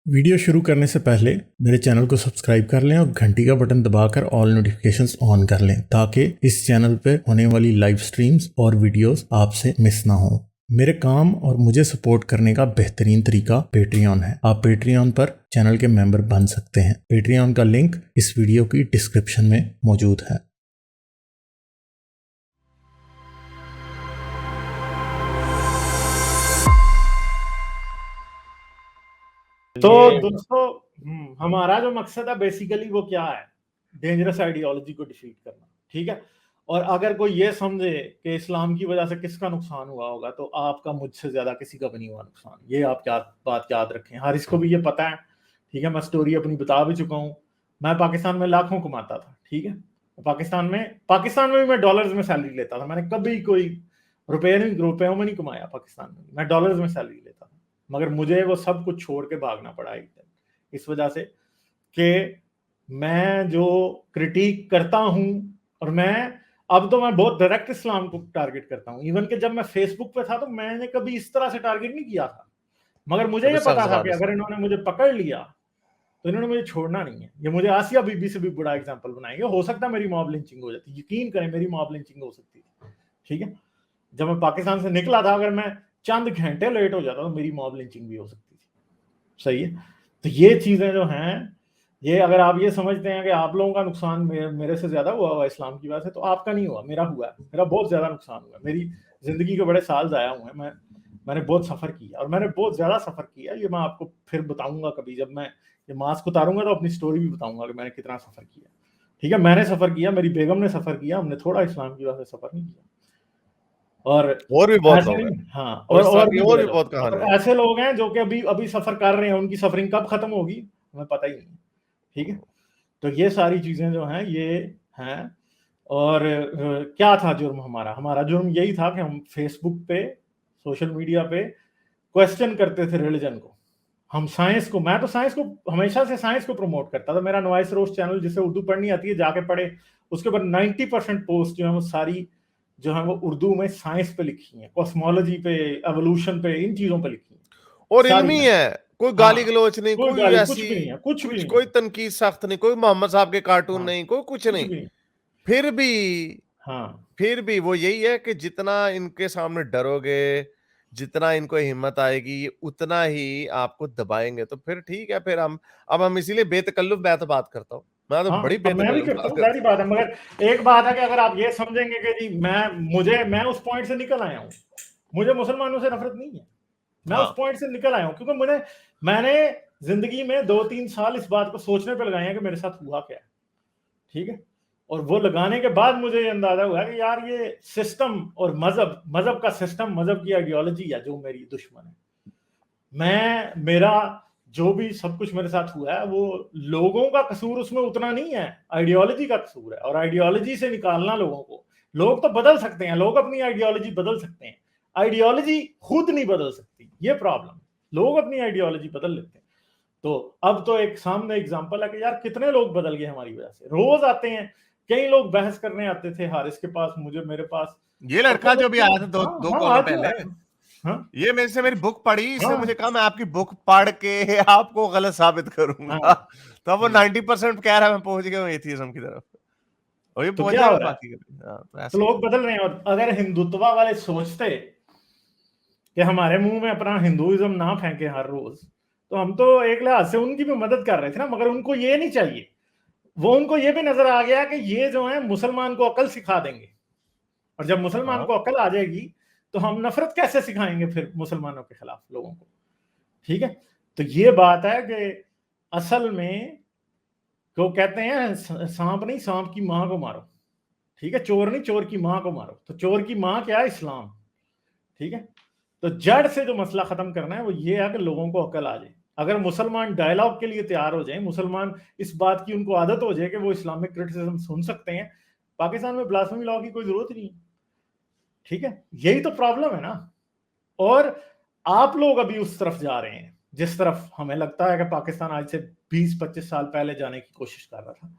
Video शुरू करने से पहले मेरे चैनल को सब्सक्राइब कर लें और घंटी का बटन दबाकर ऑल नोटिफिकेशंस ऑन कर लें ताकि इस चैनल पर होने वाली लाइव स्ट्रीम्स और वीडियोस आपसे मिस ना हो। मेरे काम और मुझे सपोर्ट करने का बेहतरीन तरीका पेट्रियन है। आप पेट्रियन पर चैनल के मेंबर बन सकते हैं। पेट्रियन का लिंक इस वीडियो की डिस्क्रिप्शन में मौजूद है। तो दोस्तों हमारा जो मकसद है बेसिकली वो क्या है, डेंजरस आइडियोलॉजी को डिफीट करना। ठीक है, और अगर कोई ये समझे कि इस्लाम की वजह से किसका नुकसान हुआ होगा तो आपका मुझसे ज्यादा किसी का भी नहीं हुआ नुकसान। ये आप क्या बात याद रखें। हर इसको भी ये पता है। ठीक है, मैं स्टोरी अपनी बता भी चुका हूँ। मैं पाकिस्तान में लाखों कमाता था। ठीक है, पाकिस्तान में भी मैं डॉलर्स में सैलरी लेता था। मैंने कभी कोई रुपयों में नहीं कमाया। पाकिस्तान में मैं डॉलर्स में सैलरी लेता था, मगर मुझे वो सब कुछ छोड़ के भागना पड़ा एक दिन, इस वजह से कि मैं जो क्रिटिक करता हूं, और अब तो मैं बहुत डायरेक्ट इस्लाम को टारगेट करता हूं। इवन कि जब मैं फेसबुक पे था तो मैंने कभी इस तरह से टारगेट नहीं किया था, मगर मुझे ये पता था कि अगर इन्होंने मुझे पकड़ लिया तो इन्होंने मुझे छोड़ना नहीं है। ये मुझे आसिया बीबी से भी बड़ा एग्जाम्पल बनाएंगे। हो सकता है मेरी मॉब लिंचिंग हो जाती, यकीन करें मेरी मॉब लिंचिंग हो सकती है। ठीक है, जब मैं पाकिस्तान से निकला था, अगर मैं चंद घंटे लेट हो जाता तो मेरी मॉब लिंचिंग भी हो सकती थी। सही है, तो ये चीजें जो हैं, ये अगर आप ये समझते हैं कि आप लोगों का नुकसान मेरे से ज्यादा हुआ इस्लाम की वजह से, तो आपका नहीं हुआ, मेरा हुआ है। मेरा बहुत ज्यादा नुकसान हुआ। मेरी जिंदगी के बड़े साल जाया हुए हैं। मैंने बहुत सफर किया और मैंने बहुत ज्यादा सफर किया। ये मैं आपको फिर बताऊंगा कभी, जब मैं ये मास्क उतारूंगा तो अपनी स्टोरी भी बताऊंगा कि मैंने कितना सफर किया। ठीक है, मैंने सफर किया, मेरी बेगम ने सफर किया, हमने थोड़ा इस्लाम की वजह से सफर नहीं किया। और भी बहुत ऐसे लोग हैं, नहीं, हाँ, और भी भी बहुत कहानी है। ऐसे लोग हैं जो कि अभी अभी सफर कर रहे हैं। उनकी सफरिंग कब खत्म होगी हमें पता ही नहीं। ठीक है, तो ये सारी चीजें जो हैं ये हैं। और क्या था जुर्म हमारा जुर्म यही था कि हम फेसबुक पे, सोशल मीडिया पे क्वेश्चन करते थे रिलीजन को। हम साइंस को, मैं तो साइंस को हमेशा से साइंस को प्रमोट करता था। मेरा नवाइस रोज चैनल, जिसे उर्दू पढ़नी आती है जाके पढ़े, उसके ऊपर 90% पोस्ट जो है वो सारी जो है वो उर्दू में साइंस पे लिखी है, कॉस्मोलॉजी पे, एवोल्यूशन पे, इन चीजों पे लिखी है और सारी इल्मी में। है, कोई हाँ, गाली गलौच नहीं, कोई कोई गाली कुछ ऐसी भी नहीं है, कुछ भी नहीं कोई है। तनकीद सख्त नहीं, कोई मोहम्मद साहब के कार्टून हाँ, नहीं, कोई कुछ कुछ नहीं। भी नहीं। फिर भी हाँ, फिर भी वो यही है कि जितना इनके सामने डरोगे, जितना इनको हिम्मत आएगी, ये उतना ही आपको दबाएंगे। तो फिर ठीक है, फिर हम इसीलिए बेतकल्लुफ बात करता हूँ। मैं तो हाँ, बड़ी अब मैं भी बेतकल्लुफ करता बात हूँ, करता सारी बात है। मगर एक बात है कि अगर आप ये समझेंगे कि जी मैं उस पॉइंट से निकल आया हूँ, मुझे मुसलमानों से नफरत नहीं है, हूँ। मैं उस हाँ, पॉइंट से निकल आया हूँ, क्योंकि मैंने जिंदगी में 2-3 साल इस बात को सोचने पे लगाए हैं कि मेरे साथ हुआ क्या है। ठीक है, और वो लगाने के बाद मुझे ये अंदाजा हुआ कि यार ये सिस्टम और मजहब का सिस्टम, मजहब की आइडियोलॉजी है जो मेरी दुश्मन है। मेरा जो भी सब कुछ मेरे साथ हुआ है वो लोगों का कसूर उसमें उतना नहीं है, आइडियोलॉजी का कसूर है। और आइडियोलॉजी से निकालना लोगों को, लोग तो बदल सकते हैं, लोग अपनी आइडियोलॉजी बदल सकते हैं, आइडियोलॉजी खुद नहीं बदल सकती। ये प्रॉब्लम, लोग अपनी आइडियोलॉजी बदल लेते हैं। तो अब तो एक सामने एग्जांपल है कि यार कितने लोग बदल गए हमारी वजह से। रोज आते हैं, कई लोग बहस करने आते थे हारिस के पास, मेरे पास। ये लड़का जो भी आया था दो हाँ, कॉलों आज भी पहले, आया। हाँ, ये मेरे से मेरी बुक पढ़ी, इसने हाँ, मुझे कहा मैं आपकी बुक पढ़ के आपको गलत साबित करूंगा। हाँ। तो अब वो 90% कह रहा है मैं पहुंच गया हूँ एथीज्म की तरफ, और ये तो पहुंच क्या हो जाएगा रहा है, बाकी कभी। हाँ, तो तो ऐसे ही लोग बदल रहे हैं। और अगर हिंदुत्वा वाले सोचते कि हमारे मुंह में अपना हिंदुइज्म ना फेंके हर रोज, तो हम तो एक लिहाज से उनकी भी मदद कर रहे थे ना। मगर उनको ये नहीं चाहिए, उनको ये भी नजर आ गया कि ये जो है मुसलमान को अकल सिखा देंगे, और जब मुसलमान हाँ। को अकल आ जाएगी तो हम नफरत कैसे सिखाएंगे फिर मुसलमानों के खिलाफ लोगों को। ठीक है, तो ये बात है कि असल में वो कहते हैं सांप नहीं, सांप की मां को मारो। ठीक है, चोर नहीं, चोर की मां को मारो। तो चोर की मां क्या है? इस्लाम। ठीक है, तो जड़ से जो मसला खत्म करना है वो ये है कि लोगों को अकल आ जाए। अगर मुसलमान डायलॉग के लिए तैयार हो जाए, मुसलमान इस बात की उनको आदत हो जाए कि वो इस्लामिक क्रिटिसिज्म सुन सकते हैं, पाकिस्तान में ब्लास्फेमी लॉ की कोई जरूरत नहीं है। ठीक है, यही तो प्रॉब्लम है ना। और आप लोग अभी उस तरफ जा रहे हैं जिस तरफ हमें लगता है कि पाकिस्तान आज से 20-25 साल पहले जाने की कोशिश कर रहा था।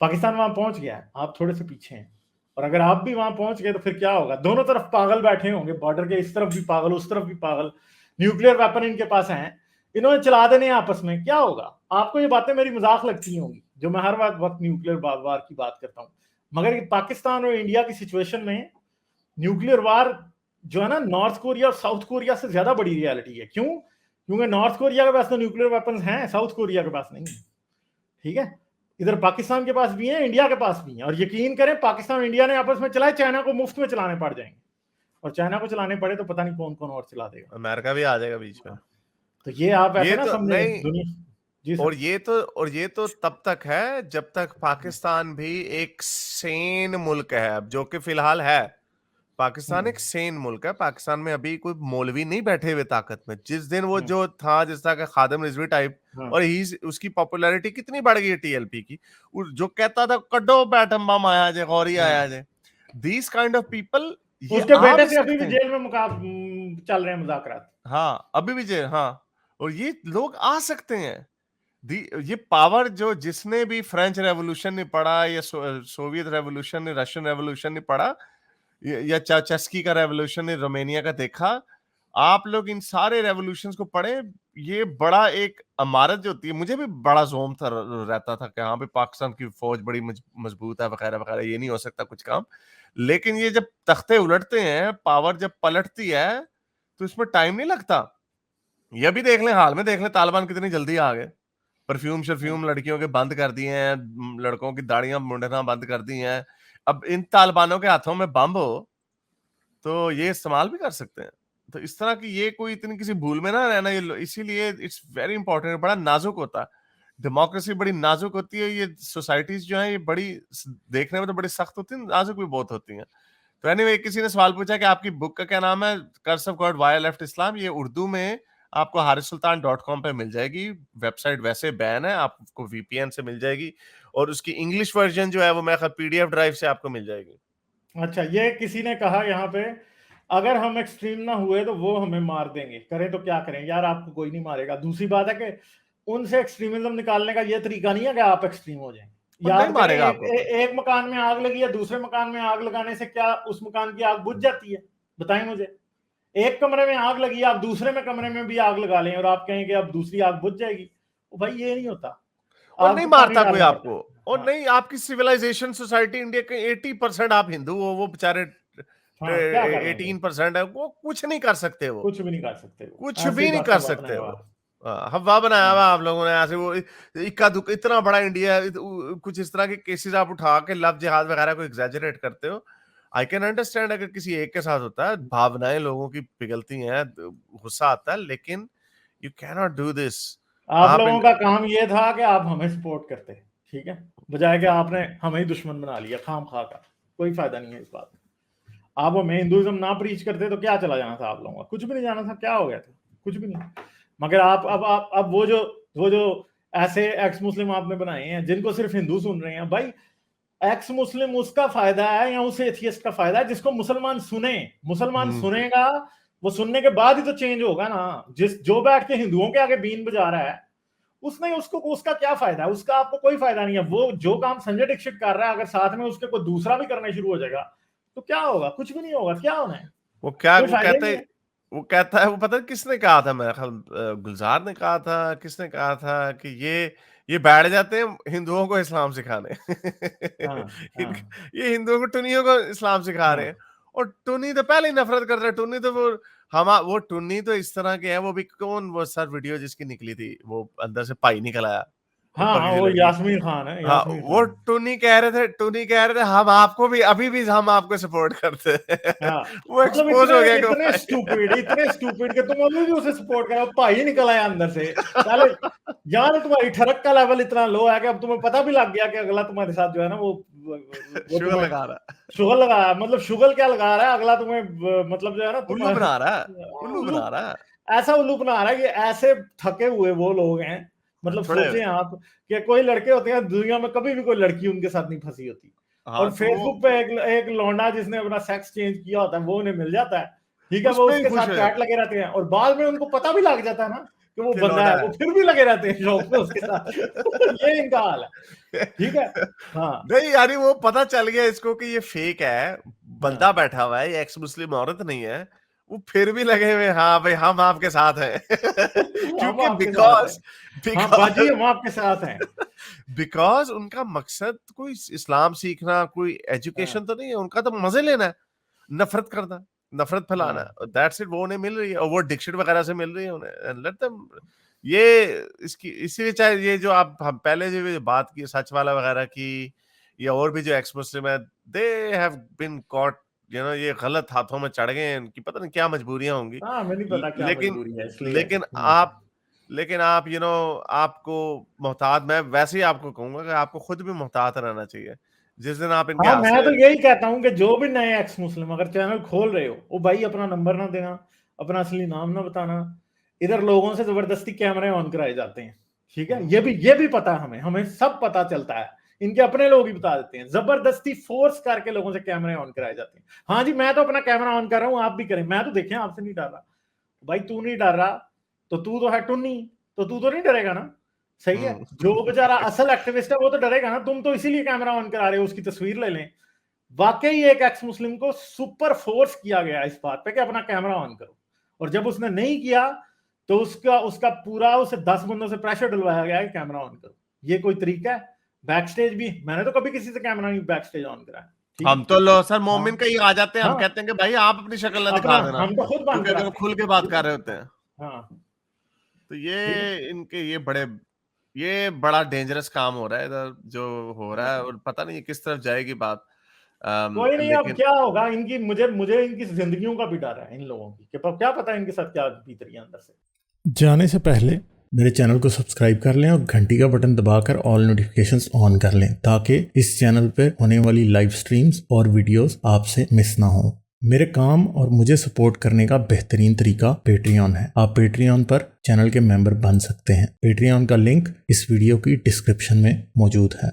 पाकिस्तान वहां पहुंच गया है, आप थोड़े से पीछे हैं। और अगर आप भी वहां पहुंच गए तो फिर क्या होगा? दोनों तरफ पागल बैठे होंगे, बॉर्डर के इस तरफ भी पागल, उस तरफ भी पागल। न्यूक्लियर वेपन इनके पास है, इन्होंने चला देने आपस में, क्या होगा? आपको ये बातें मेरी मजाक लगती होंगी जो मैं हर वक्त न्यूक्लियर वार की बात करता हूँ, मगर पाकिस्तान और इंडिया की सिचुएशन में न्यूक्लियर वार जो है ना, नॉर्थ कोरिया और साउथ कोरिया से ज्यादा बड़ी रियलिटी है। क्यों? क्योंकि नॉर्थ कोरिया के पास तो न्यूक्लियर वेपन्स हैं, साउथ कोरिया के पास नहीं है। ठीक है, इधर पाकिस्तान के पास भी है, इंडिया के पास भी है, और यकीन करें पाकिस्तान और इंडिया ने आपस में चलाए, चाइना को मुफ्त में चलाने पड़ जाएंगे, और चाइना को चलाने पड़े तो पता नहीं कौन कौन और चला देगा, अमेरिका भी आ जाएगा बीच में। तो ये आप ऐसे ये ना तो समझे नहीं, दुनिया। जी सर। और ये तो तब तक है जब तक पाकिस्तान भी एक सेन मुल्क है, अब जो कि फिलहाल है। पाकिस्तान एक सेन मुल्क है। पाकिस्तान में अभी कोई मौलवी नहीं बैठे हुए ताकत में। जिस दिन वो जो था, जिस तरह का खादिम रिजवी टाइप, और ही उसकी पॉपुलैरिटी कितनी बढ़ गई है टीएलपी की, जो कहता था कड्डो बैटम बम आया जे, गौरी आया जे, दीज काइंड ऑफ पीपल ये उसके आ बेटे भी से अभी भी सकते हैं। जेल में चल रहे हैं मुज़ाकरात। हाँ, अभी भी जेल, हाँ, और ये लोग आ सकते हैं। ये पावर जो, जिसने भी फ्रेंच रेवोल्यूशन नहीं पढ़ा, या सोवियत रेवोल्यूशन नहीं, रशियन रेवोल्यूशन नहीं पढ़ा, या चाचेस्की का रेवोल्यूशन नहीं, रोमानिया का देखा, आप लोग इन सारे रेवोल्यूशंस को पढ़े। ये बड़ा एक इमारत जो होती है, मुझे भी बड़ा जोम था, रहता था कि हाँ भाई पाकिस्तान की फौज बड़ी मजबूत है वगैरह वगैरह, ये नहीं हो सकता कुछ काम। लेकिन ये जब तख्ते उलटते हैं, पावर जब पलटती है, तो इसमें टाइम नहीं लगता। ये भी देख लें, हाल में देख लें, तालिबान कितनी जल्दी आ गए। परफ्यूम शर्फ्यूम लड़कियों के बंद कर दिए हैं, लड़कों की दाढ़ियां मुंडना बंद कर दी हैं। अब इन तालिबानों के हाथों में बम हो तो ये इस्तेमाल भी कर सकते हैं। तो इस तरह की ये कोई इतनी किसी भूल में ना रहना, ये इसीलिए इट्स वेरी इंपॉर्टेंट, बड़ा नाजुक होता है। डेमोक्रेसी बड़ी नाजुक होती है। ये सोसाइटीज जो है ये बड़ी देखने में तो बड़ी सख्त होती है, नाजुक भी बहुत होती हैं। तो एनीवे, किसी ने सवाल पूछा कि आपकी बुक का क्या नाम है, curse of God why I left Islam. ये उर्दू में आपको harissultan.com पे मिल जाएगी। वेबसाइट वैसे बैन है, आपको वीपीएन से मिल जाएगी, और उसकी इंग्लिश वर्जन जो है वो मैं पीडीएफ ड्राइव से आपको मिल जाएगी। अच्छा, ये किसी ने कहा यहाँ पे, अगर हम एक्सट्रीम ना हुए तो वो हमें मार देंगे, करें तो क्या करें? यार आपको कोई नहीं मारेगा। दूसरी बात है कि उनसे एक्सट्रीमिज्म निकालने का ये तरीका नहीं है कि आप एक्सट्रीम हो जाएं। और नहीं याद करें, मारेगा आपको। एक मकान में आग लगी है, दूसरे मकान में आग लगाने से क्या उस मकान की आग बुझ जाती है? बताएं मुझे। एक कमरे में आग लगी, आप दूसरे में कमरे में भी आग लगा लें और आप कहें कि अब दूसरी आग बुझ जाएगी, तो भाई ये नहीं होता। और नहीं आपको पानी मारता कोई डालना पड़ता आपको। है। और हाँ, नहीं, आपकी सिविलाइजेशन सोसाइटी इंडिया के 80% आप हिंदू हो, वो बेचारे हाँ, क्या कर लेंगे? 18% है, वो कुछ नहीं कर सकते। वो कुछ भी नहीं कर सकते, वो कुछ ऐसे भी ही नहीं बस कर हवा सकते। बनाया हुआ वो है। हवा बनाया हाँ, हुआ आप लोगों ने ऐसे। वो इक्का दुक्का इतना बड़ा इंडिया है, कुछ इस तरह के केसेस आप उठा के लव जिहाद वगैरह को एग्जैजरेट करते हो। आई कैन अंडरस्टैंड अगर किसी एक के साथ होता है, भावनाएं लोगों की पिघलती हैं, गुस्सा आता है, लेकिन you can not do this. आप आप लोगों का काम ये था कि आप हमें सपोर्ट करते, ठीक है, बजाय कि आपने हमें ही दुश्मन बना लिया खाम खा का। कोई फायदा नहीं है इस बात में। आप हमें हिंदुइज्म ना प्रीच करते तो क्या चला जाना था आप लोगों का? कुछ भी नहीं जाना था, क्या हो गया था? कुछ भी नहीं। मगर आप अब वो जो ऐसे एक्स मुस्लिम आपने बनाए हैं जिनको सिर्फ हिंदू सुन रहे हैं, भाई एक्स मुस्लिम उसका फायदा है या उस एथियस्ट का फायदा है जिसको मुसलमान सुने? मुसलमान सुनेगा, वो सुनने के बाद ही तो चेंज होगा ना। जो बैठ के हिंदुओं के आगे बीन बजा रहा है, उसने उसको उसका क्या फायदा है? उसका आपको कोई फायदा नहीं है। वो जो काम संजय दीक्षित कर रहा है, अगर साथ में उसके कोई दूसरा भी करना शुरू हो जाएगा तो क्या होगा? कुछ भी नहीं होगा। क्या होना है? वो क्या कोई वो फायदा ही कहते नहीं है। वो कहता है, वो पता है किसने कहा था, मेरा ख्याल गुलजार ने कहा था, किसने कहा था कि ये बैठ जाते हैं हिंदुओं को इस्लाम सिखाने। हाँ, हाँ, ये हिंदुओं को, टुनियों को इस्लाम सिखा रहे हाँ, हैं। और टुन्नी तो पहले ही नफरत करता है। टुन्नी तो वो टुन्नी तो इस तरह के है। वो भी कौन, वो सर वीडियो जिसकी निकली थी, वो अंदर से पाई निकल आया, हाँ, ऊपर हाँ, किसी वो लड़की। यास्मीन खान है, हाँ, यास्मीन वो खान। टुनी कह रहे थे हम आपको भी, अभी भी हम आपको सपोर्ट करते हैं। हाँ, वो मतलब एक्सपोज इतने हो गया कि इतने स्टूपिड के तुम अभी भी उसे सपोर्ट करो। भाई निकल आया अंदर से। पहले यार तुम्हारी ठरक का लेवल इतना लो है कि अब तुम्हें पता भी लग गया कि अगला तुम्हारे साथ जो है ना वो शुगर तुम्हें लगा रहा है, शुगर लगा, मतलब शुगर क्या लगा रहा है अगला तुम्हें, मतलब जो है ना उल्लू तुम्हारे बना रहा है, उल्लू उल्लू, बना रहा है। ऐसा उल्लू बना रहा है कि ऐसे थके हुए वो लोग हैं। मतलब थोड़े, सोचें आप कि कोई लड़के होते हैं दुनिया में, कभी भी कोई लड़की उनके साथ नहीं फंसी होती, हाँ और तो फेसबुक पे एक लौंडा जिसने अपना सेक्स चेंज किया होता है वो उन्हें मिल जाता है, ठीक है, उस वो पे ही उसके खुश साथ हो चैट जाते लगे रहते हैं, और बाद में उनको पता भी लग जाता है ना कि वो कि बंदा लौंडा है, वो फिर भी लगे रहते हैं शौक पे उसके साथ। ये इनका हाल है, है। ठीक है। हाँ, नहीं यानी वो पता चल गया इसको कि ये फेक है, हाँ, बंदा बैठा हुआ है, ये एक्स मुस्लिम औरत नहीं है। वो फिर भी लगे हुए हाँ भाई हम आपके साथ हैं क्योंकि आपके बिकॉज साथ हैं। हाँ बाजी हम आपके साथ हैं। बिकॉज उनका मकसद कोई इस्लाम सीखना, कोई एजुकेशन तो नहीं है, उनका तो मजे लेना है, नफरत करना, नफरत फैलाना, दैट्स इट। वो उन्हें मिल रही है और वो डिक्शन वगैरह से मिल रही है उन्हें, एंड लेट देम। ये इसकी इसीलिए चाहे ये जो आप हम पहले जो बात की सच वाला वगैरह की, या और भी जो एक्स मुस्लिम है, they have been caught, you know, ये गलत हाथों में चढ़ गए हैं, इनकी पता नहीं क्या मजबूरियां होंगी। हाँ मुझे नहीं पता क्या लेकिन मजबूरी है इसलिए। लेकिन आप यू नो आपको मोहतात, मैं वैसे ही आपको कहूंगा कि आपको खुद भी मोहतात रहना चाहिए। जिस दिन आप इनके हाँ हाथ मैं से तो यही कहता हूँ कि जो भी नए एक्स मुस्लिम अगर चैनल खोल रहे हो, वो भाई अपना नंबर ना देना, अपना असली नाम ना बताना। इधर लोगों से जबरदस्ती कैमरे ऑन कराए जाते हैं, ठीक है, ये भी पता है, हमें सब पता चलता है, इनके अपने लोग ही बता देते हैं, जबरदस्ती फोर्स करके लोगों से कैमरे ऑन कराए जाते हैं। हाँ जी मैं तो अपना कैमरा ऑन कर रहा हूँ, आप भी करें, मैं तो देखें आपसे नहीं डर रहा। भाई तू नहीं डर रहा तो तू तो है टुन्नी, तो तू तो नहीं डरेगा ना, सही है। जो बेचारा असल एक्टिविस्ट है वो तो डरेगा ना, तुम तो इसीलिए कैमरा ऑन करा रहे हो, उसकी तस्वीर ले लें। वाकई एक एक्स मुस्लिम को सुपर फोर्स किया गया इस बात पे कि अपना कैमरा ऑन करो, और जब उसने नहीं किया तो उसका पूरा उसे 10 बंदों से प्रेशर डलवाया गया है कि कैमरा ऑन करो। ये कोई तरीका है? बैक स्टेज भी मैंने तो कभी किसी से कैमरा नहीं बैक स्टेज ऑन कराया। हम तो लो सर मोमिन का ही आ जाते हैं, हम हाँ, कहते हैं कि भाई आप अपनी शक्ल ना अपना दिखा देना, हम तो खुद बंद क्योंकि अगर कराते खुल के बात कर रहे होते हैं। हाँ तो ये इनके ये बड़ा डेंजरस काम हो रहा है इधर जो हो रहा है, और पता नहीं किस तरफ जाएगी बात। कोई नहीं, अब लेकिन क्या होगा इनकी, मुझे इनकी जिंदगियों का भी डर है इन लोगों की, क्या पता इनके साथ क्या बीत रही है अंदर से। जाने से पहले मेरे चैनल को सब्सक्राइब कर लें और घंटी का बटन दबाकर ऑल नोटिफिकेशंस ऑन कर लें ताकि इस चैनल पे होने वाली लाइव स्ट्रीम्स और वीडियोस आपसे मिस ना हो। मेरे काम और मुझे सपोर्ट करने का बेहतरीन तरीका पेट्रियन है। आप पेट्रियन पर चैनल के मेंबर बन सकते हैं। पेट्रियन का लिंक इस वीडियो की डिस्क्रिप्शन में मौजूद है।